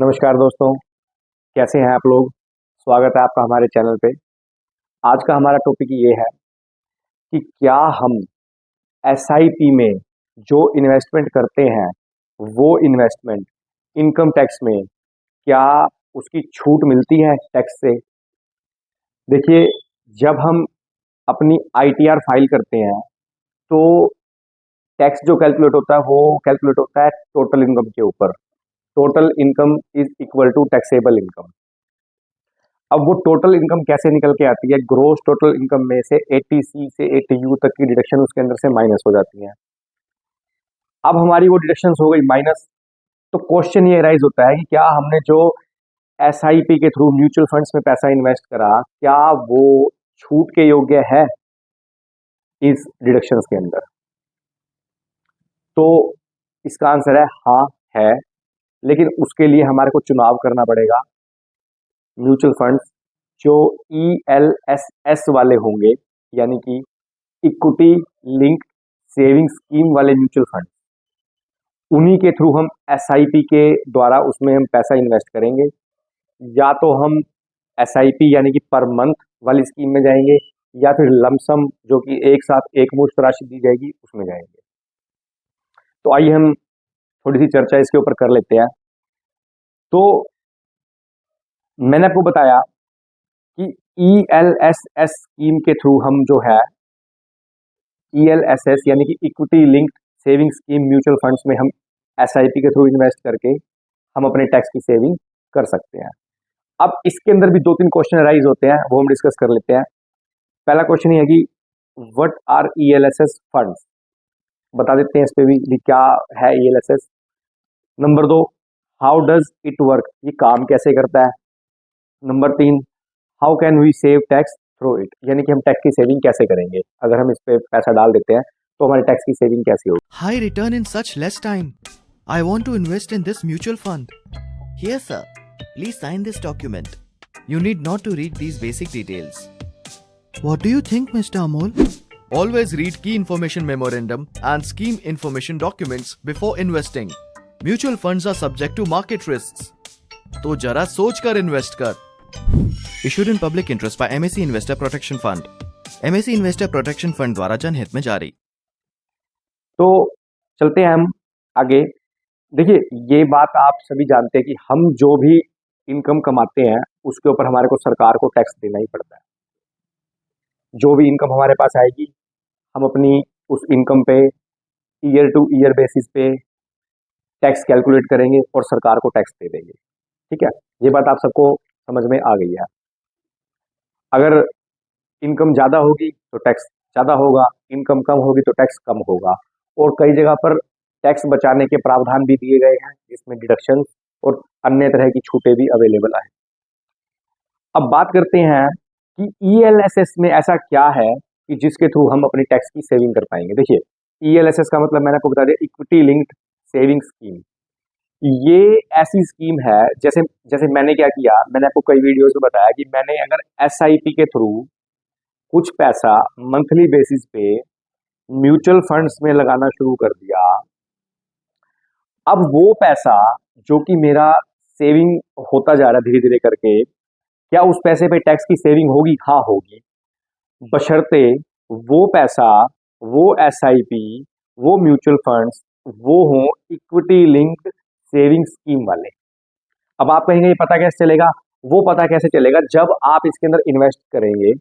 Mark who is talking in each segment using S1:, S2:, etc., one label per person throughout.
S1: नमस्कार दोस्तों, कैसे हैं आप लोग? स्वागत है आपका हमारे चैनल पे। आज का हमारा टॉपिक ये है कि क्या हम एसआईपी में जो इन्वेस्टमेंट करते हैं, वो इन्वेस्टमेंट इनकम टैक्स में क्या उसकी छूट मिलती है टैक्स से? देखिए, जब हम अपनी आईटीआर फाइल करते हैं, तो टैक्स जो कैलकुलेट होता है, वो कैलकुलेट होता है टोटल इनकम के ऊपर। Total income is equal to taxable income. अब वो टोटल इनकम कैसे निकल के आती है? ग्रोस टोटल इनकम में से 80C से 80U तक की डिडक्शन उसके अंदर से माइनस हो जाती है। अब हमारी वो डिडक्शन हो गई माइनस, तो क्वेश्चन ये राइज होता है कि क्या हमने जो एसआईपी के थ्रू म्यूचुअल फंड्स में पैसा इन्वेस्ट करा, क्या वो छूट के योग्य है इस डिडक्शन के अंदर? तो इसका आंसर है हाँ, है। लेकिन उसके लिए हमारे को चुनाव करना पड़ेगा। म्यूचुअल फंड्स जो ELSS वाले होंगे, यानी कि इक्विटी लिंक सेविंग स्कीम वाले म्यूचुअल फंड, उन्हीं के थ्रू हम एसआईपी के द्वारा उसमें हम पैसा इन्वेस्ट करेंगे। या तो हम एसआईपी यानी कि पर मंथ वाली स्कीम में जाएंगे, या फिर लमसम जो कि एक साथ एक मुश्त राशि दी जाएगी उसमें जाएंगे। तो आइए हम थोड़ी सी चर्चा इसके ऊपर कर लेते हैं। तो मैंने आपको बताया कि ELSS स्कीम के थ्रू हम जो है ELSS यानी कि equity linked saving scheme mutual funds में हम एसआईपी के थ्रू इन्वेस्ट करके हम अपने टैक्स की सेविंग कर सकते हैं। अब इसके अंदर भी दो तीन क्वेश्चन राइज होते हैं, वो हम डिस्कस कर लेते हैं। पहला क्वेश्चन ये है कि व्हाट आर ELSS फंड्स? बता देते हैं इस पे भी क्या है ELSS। नंबर दो, हाउ डज इट वर्क? ये काम कैसे करता है? नंबर तीन, how can we save tax through it? यानी कि हम टैक्स की सेविंग कैसे करेंगे? अगर हम इस पे पैसा डाल देते हैं तो हमारे टैक्स की सेविंग कैसी होगी?
S2: High return in such less time. I want to invest in this mutual fund.
S3: Here, sir. Please sign this document.
S2: You need not to read these basic details.
S4: What do you think, Mr. Amol?
S2: Always read key information memorandum and scheme information documents before investing. Mutual funds are subject to market risks. तो जरा सोच कर invest कर। Issued in public interest by MSC Investor Protection Fund. MSC Investor Protection Fund द्वारा जनहित में जारी।
S1: तो चलते हैं हम आगे। देखिए, ये बात आप सभी जानते हैं कि हम जो भी इनकम कमाते हैं उसके ऊपर हमारे को सरकार को टैक्स देना ही पड़ता है। जो भी इनकम हमारे पास आएगी, हम अपनी उस इनकम पे ईयर टू ईयर बेसिस पे टैक्स कैलकुलेट करेंगे और सरकार को टैक्स दे देंगे। ठीक है, ये बात आप सबको समझ में आ गई है। अगर इनकम ज़्यादा होगी तो टैक्स ज़्यादा होगा, इनकम कम होगी तो टैक्स कम होगा। और कई जगह पर टैक्स बचाने के प्रावधान भी दिए गए हैं, जिसमें डिडक्शन और अन्य तरह की छूटें भी अवेलेबल है। अब बात करते हैं कि ELSS में ऐसा क्या है कि जिसके थ्रू हम अपनी टैक्स की सेविंग कर पाएंगे। देखिए, ELSS का मतलब मैंने आपको बता दिया, इक्विटी लिंक्ड सेविंग स्कीम। ये ऐसी स्कीम है, जैसे जैसे मैंने क्या किया, मैंने आपको कई वीडियोस में बताया कि मैंने अगर एसआईपी के थ्रू कुछ पैसा मंथली बेसिस पे म्यूचुअल फंड्स में लगाना शुरू कर दिया, अब वो पैसा जो कि मेरा सेविंग होता जा रहा है धीरे धीरे करके, क्या उस पैसे पे टैक्स की सेविंग होगी? हाँ, होगी, बशर्ते वो पैसा, वो एसआईपी, वो म्यूचुअल फंड्स वो हो इक्विटी लिंक्ड सेविंग स्कीम वाले। अब आप कहेंगे ये पता कैसे चलेगा? वो पता कैसे चलेगा, जब आप इसके अंदर इन्वेस्ट करेंगे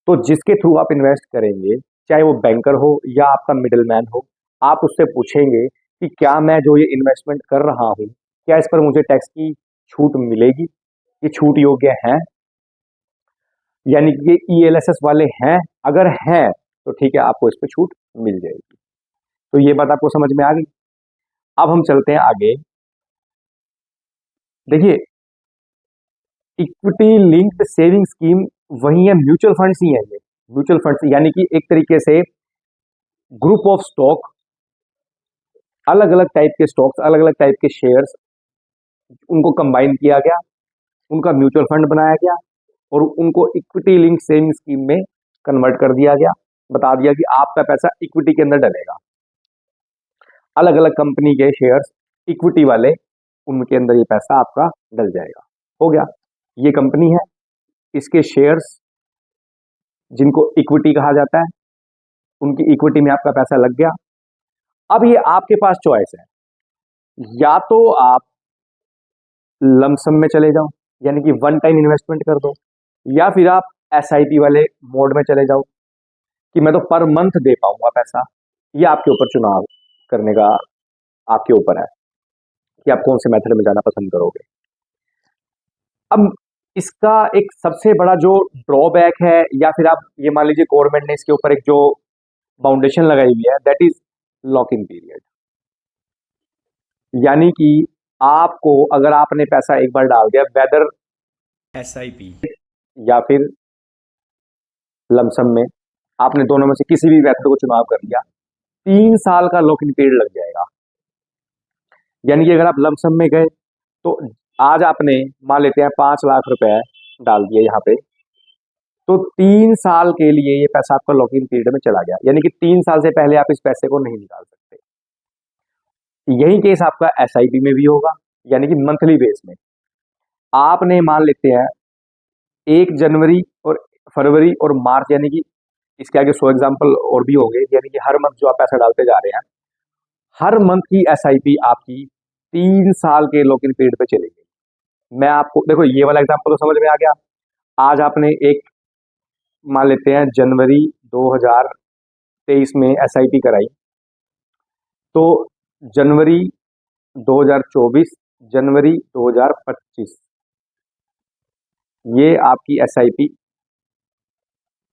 S1: तो जिसके थ्रू आप इन्वेस्ट करेंगे, चाहे वो बैंकर हो या आपका मिडिल मैन हो, आप उससे पूछेंगे कि क्या मैं जो ये इन्वेस्टमेंट कर रहा हूँ, क्या इस पर मुझे टैक्स की छूट मिलेगी? ये छूट योग्य है? यानी कि ये ELSS वाले हैं? अगर हैं तो ठीक है, आपको इस पर छूट मिल जाएगी। तो ये बात आपको समझ में आ गई। अब हम चलते हैं आगे। देखिए, इक्विटी लिंक्ड सेविंग स्कीम वही है, म्यूचुअल फंड्स ही है। ये म्यूचुअल फंड्स यानी कि एक तरीके से ग्रुप ऑफ स्टॉक, अलग अलग टाइप के स्टॉक्स, अलग अलग टाइप के शेयर्स, उनको कंबाइन किया गया, उनका म्यूचुअल फंड बनाया गया और उनको इक्विटी लिंक सेविंग स्कीम में कन्वर्ट कर दिया गया। बता दिया कि आपका पैसा इक्विटी के अंदर डलेगा। अलग अलग कंपनी के शेयर्स इक्विटी वाले उनके अंदर ये पैसा आपका डल जाएगा। हो गया, ये कंपनी है, इसके शेयर्स जिनको इक्विटी कहा जाता है, उनकी इक्विटी में आपका पैसा लग गया। अब ये आपके पास चॉइस है, या तो आप लमसम में चले जाओ, यानी कि वन टाइम इन्वेस्टमेंट कर दो, या फिर आप एसआईपी वाले मोड में चले जाओ कि मैं तो पर मंथ दे पाऊंगा पैसा। ये आपके ऊपर चुनाव करने का आपके ऊपर है कि आप कौन से मेथड में जाना पसंद करोगे। अब इसका एक सबसे बड़ा जो ड्रॉबैक है, या फिर आप ये मान लीजिए गवर्नमेंट ने इसके ऊपर एक जो बाउंडेशन लगाई हुई है, that is lock in period. यानी कि आपको अगर आपने पैसा एक बार डाल दिया, वेदर एसआईपी या फिर लमसम में, आपने दोनों में से किसी भी मेथड को चुनाव कर लिया, 3 साल का लॉक इन पीरियड लग जाएगा। यानी कि अगर आप लमसम में गए तो आज आपने मान लेते हैं 5 लाख रुपए डाल दिए यहाँ पे, तो 3 साल के लिए ये पैसा आपका लॉक इन पीरियड में चला गया। यानी कि 3 साल से पहले आप इस पैसे को नहीं निकाल सकते। यही केस आपका एसआईपी में भी होगा, यानी कि मंथली बेस में आपने मान लेते हैं 1 जनवरी और फरवरी और मार्च, यानी कि इसके आगे 100 एग्जाम्पल और भी होंगे, यानी कि हर मंथ जो आप पैसा डालते जा रहे हैं, हर मंथ की एसआईपी आपकी 3 साल के लॉक इन पीरियड पे चलेगी। मैं आपको देखो, ये वाला एग्जाम्पल तो समझ में आ गया। आज आपने एक मान लेते हैं जनवरी 2023 में एसआईपी कराई, तो जनवरी 2024, जनवरी 2025, ये आपकी एसआईपी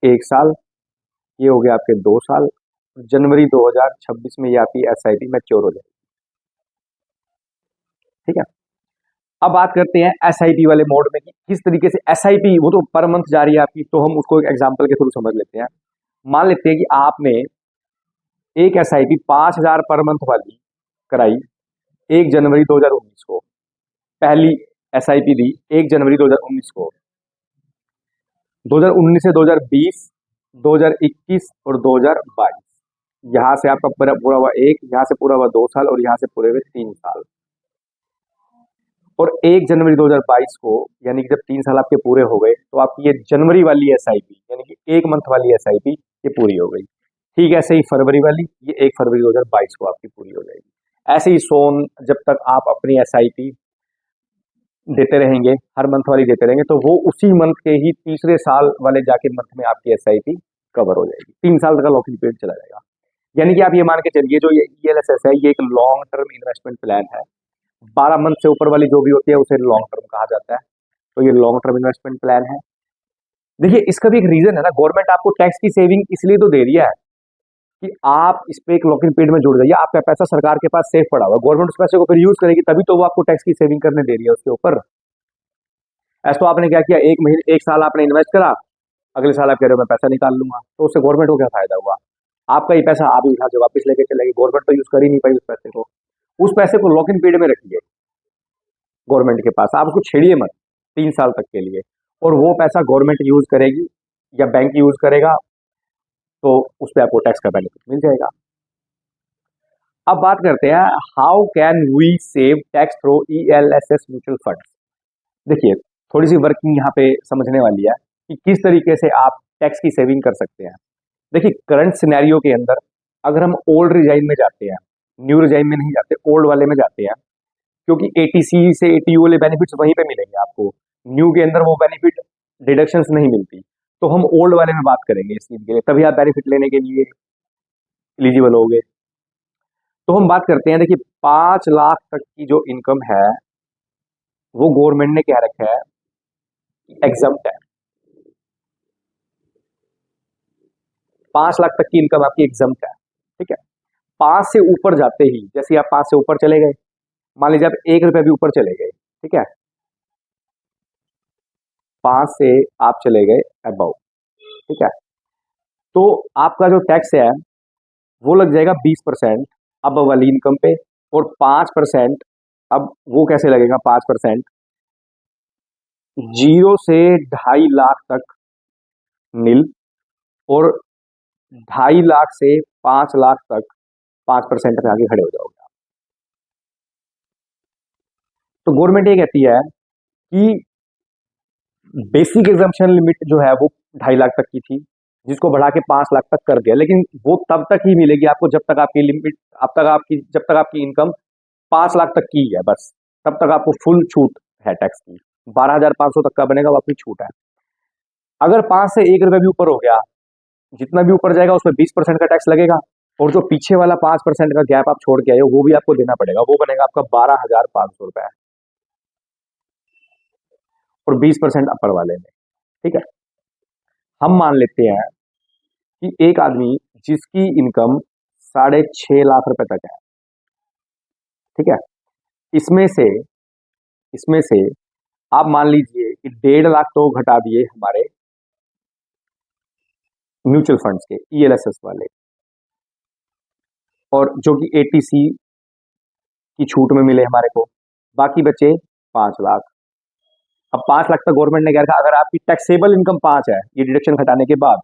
S1: 1 साल, ये हो गया आपके 2 साल। जनवरी 2026 में ये आपकी एसआईपी मैच्योर हो जाएगी। ठीक है, अब बात करते हैं एसआईपी वाले मोड में कि किस तरीके से एसआईपी, वो तो पर मंथ जा रही है आपकी, तो हम उसको एक एग्जांपल के थ्रू समझ लेते हैं। मान लेते हैं कि आपने एक एसआईपी 5,000 पर मंथ वाली कराई 1 जनवरी 2019 को, पहली एसआईपी दी 1 जनवरी 2019 को। 2019 से 2020, 2021 और 2022, यहाँ से आपका पूरा हुआ 1, यहाँ से पूरा हुआ 2 साल, और यहाँ से पूरे हुए 3 साल। और 1 जनवरी 2022 को, यानी कि जब 3 साल आपके पूरे हो गए, तो आपकी ये जनवरी वाली एसआईपी, यानी कि 1 मंथ वाली एसआईपी, ये पूरी हो गई। ठीक है, ऐसे ही फरवरी वाली, ये 1 फरवरी 2022 को आपकी पूरी हो जाएगी। ऐसे ही सोन, जब तक आप अपनी एसआईपी देते रहेंगे, हर मंथ वाली देते रहेंगे, तो वो उसी मंथ के ही तीसरे साल वाले जाके मंथ में आपकी एसआईपी कवर हो जाएगी। 3 साल तक का लॉक इन पीरियड चला जाएगा। यानी कि आप ये मान के चलिए, जो ये ईएलएसएस है, ये एक लॉन्ग टर्म इन्वेस्टमेंट प्लान है। 12 मंथ से ऊपर वाली जो भी होती है उसे लॉन्ग टर्म कहा जाता है। तो ये लॉन्ग टर्म इन्वेस्टमेंट प्लान है। देखिए, इसका भी एक रीजन है ना, गवर्नमेंट आपको टैक्स की सेविंग इसलिए तो दे रही है कि आप इस पे एक लॉक इन पीरियड में जुड़ जाइए। आपका पैसा सरकार के पास सेफ पड़ा हुआ है, गवर्नमेंट उस पैसे को फिर यूज करेगी, तभी तो वो आपको टैक्स की सेविंग करने दे रही है उसके ऊपर। ऐसा तो आपने क्या किया, 1 साल आपने इन्वेस्ट करा, अगले साल आप कह रहे हो मैं पैसा निकाल लूंगा, तो उससे गवर्नमेंट को क्या फायदा हुआ? आपका ये पैसा आप ही उठा के वापस लेके चलेगी, गवर्नमेंट तो यूज कर ही नहीं पाई उस पैसे को। उस पैसे को लॉक इन पीरियड में रखिए गवर्नमेंट के पास, आप उसको छेड़िए मत 3 साल तक के लिए, और वो पैसा गवर्नमेंट यूज करेगी या बैंक यूज करेगा, तो उस पर आपको टैक्स का बेनिफिट मिल जाएगा। अब बात करते हैं, how can we save tax through ELSS mutual fund. देखिए, थोड़ी सी वर्किंग यहाँ पे समझने वाली है कि किस तरीके से आप टैक्स की सेविंग कर सकते हैं। देखिए, करंट सिनेरियो के अंदर अगर हम ओल्ड रिजाइन में जाते हैं, न्यू रिजाइन में नहीं जाते, ओल्ड वाले में जाते हैं, क्योंकि एटीसी से एटीयू वाले बेनिफिट्स वहीं पे मिलेंगे आपको, न्यू के अंदर वो बेनिफिट डिडक्शंस नहीं मिलती। तो हम ओल्ड वाले में बात करेंगे इस चीज के लिए, तभी आप बेनिफिट लेने के लिए एलिजिबल होगे। तो हम बात करते हैं, देखिए 5 लाख तक की जो इनकम है वो गवर्नमेंट ने क्या रखा है, एग्जम्प्ट है। 5 लाख तक की इनकम आपकी एग्जम्प्ट है। ठीक है, 5 से ऊपर जाते ही, जैसे आप 5 से ऊपर चले गए, मान लीजिए आप 1 रुपए भी ऊपर चले गए, ठीक है, 5 से आप चले गए अबव, ठीक है, तो आपका जो टैक्स है वो लग जाएगा 20% अब वाली इनकम पे, और 5%, अब वो कैसे लगेगा 5%, 0 से 2.5 लाख तक नील, और 2.5 लाख से 5 लाख तक 5% पे आगे खड़े हो जाओगे आप। तो गवर्नमेंट ये कहती है कि बेसिक एग्जाम्पशन लिमिट जो है वो 2.5 लाख तक की थी, जिसको बढ़ा के 5 लाख तक कर दिया, लेकिन वो तब तक ही मिलेगी आपको जब तक आपकी लिमिट, जब तक आपकी इनकम 5 लाख तक की है, बस तब तक आपको फुल छूट है टैक्स की। 12,500 तक का बनेगा, वो आपकी छूट है। अगर 5 से 1 रुपये भी ऊपर हो गया, जितना भी ऊपर जाएगा उसमें 20% का टैक्स लगेगा, और जो पीछे वाला 5% का गैप आप छोड़ के आए हो वो भी आपको देना पड़ेगा, वो बनेगा आपका 12,500 रुपए, और 20% अपर वाले में। ठीक है, हम मान लेते हैं कि एक आदमी जिसकी इनकम 6.5 लाख रुपए तक है, ठीक है, इसमें से आप मान लीजिए कि 1.5 लाख तो घटा दिए हमारे म्यूचुअल फंड्स के ELSS वाले, और जो कि ATC की छूट में मिले हमारे को, बाकी बचे 5 लाख। अब 5 लाख तक गवर्नमेंट ने कह रखा अगर आपकी टैक्सेबल इनकम 5 है, ये डिडक्शन घटाने के बाद,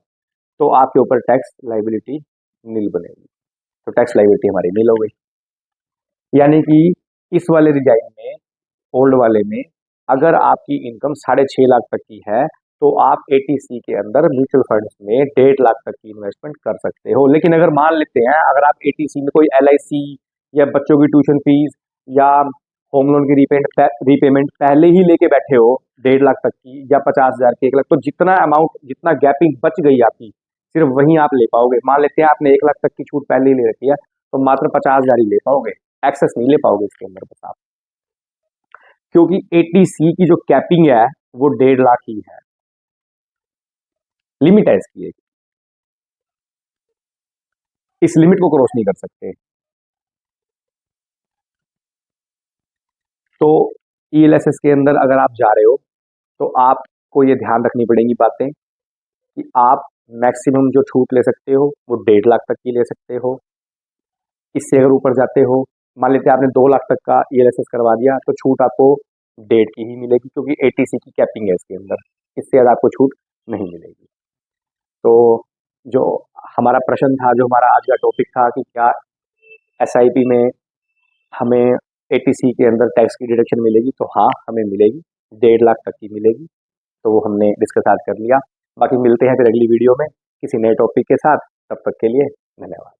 S1: तो आपके ऊपर टैक्स लाइबिलिटी नील बनेगी, तो टैक्स लाइबिलिटी हमारी नील हो गई। यानी कि इस वाले डिजाइन में, ओल्ड वाले में, अगर आपकी इनकम 6.5 लाख तक की है तो आप ATC के अंदर म्यूचुअल फंड्स में 1.5 लाख तक की इन्वेस्टमेंट कर सकते हो। लेकिन अगर मान लेते हैं अगर आप ATC में कोई LIC या बच्चों की ट्यूशन फीस या होम लोन की रीपेमेंट पहले ही लेके बैठे हो 1.5 लाख तक की, या 50,000 की 1 लाख, तो जितना अमाउंट, जितना गैपिंग बच गई आपकी, सिर्फ वही आप ले पाओगे। मान लेते हैं आपने 1 लाख तक की छूट पहले ही ले रखी है, तो मात्र 50,000 ही ले पाओगे, एक्सेस नहीं ले पाओगे इसके अंदर बस आप, क्योंकि ATC की जो कैपिंग है वो 1.5 लाख ही है, लिमिट है इसकी, इस लिमिट को क्रॉस नहीं कर सकते। तो ELSS के अंदर अगर आप जा रहे हो तो आपको ये ध्यान रखनी पड़ेंगी बातें कि आप मैक्सिमम जो छूट ले सकते हो वो 1.5 लाख तक की ले सकते हो। इससे अगर ऊपर जाते हो, मान लेते हैं आपने 2 लाख तक का ELSS करवा दिया, तो छूट आपको 1.5 की ही मिलेगी, क्योंकि ATC की कैपिंग है इसके अंदर, इससे ज़्यादा आपको छूट नहीं मिलेगी। तो जो हमारा प्रश्न था, जो हमारा आज का टॉपिक था कि क्या SIP में हमें ATC के अंदर टैक्स की डिडक्शन मिलेगी, तो हाँ हमें मिलेगी, 1.5 लाख तक की मिलेगी। तो वो हमने डिस्कस आज कर लिया। बाकी मिलते हैं फिर अगली वीडियो में किसी नए टॉपिक के साथ, तब तक के लिए धन्यवाद।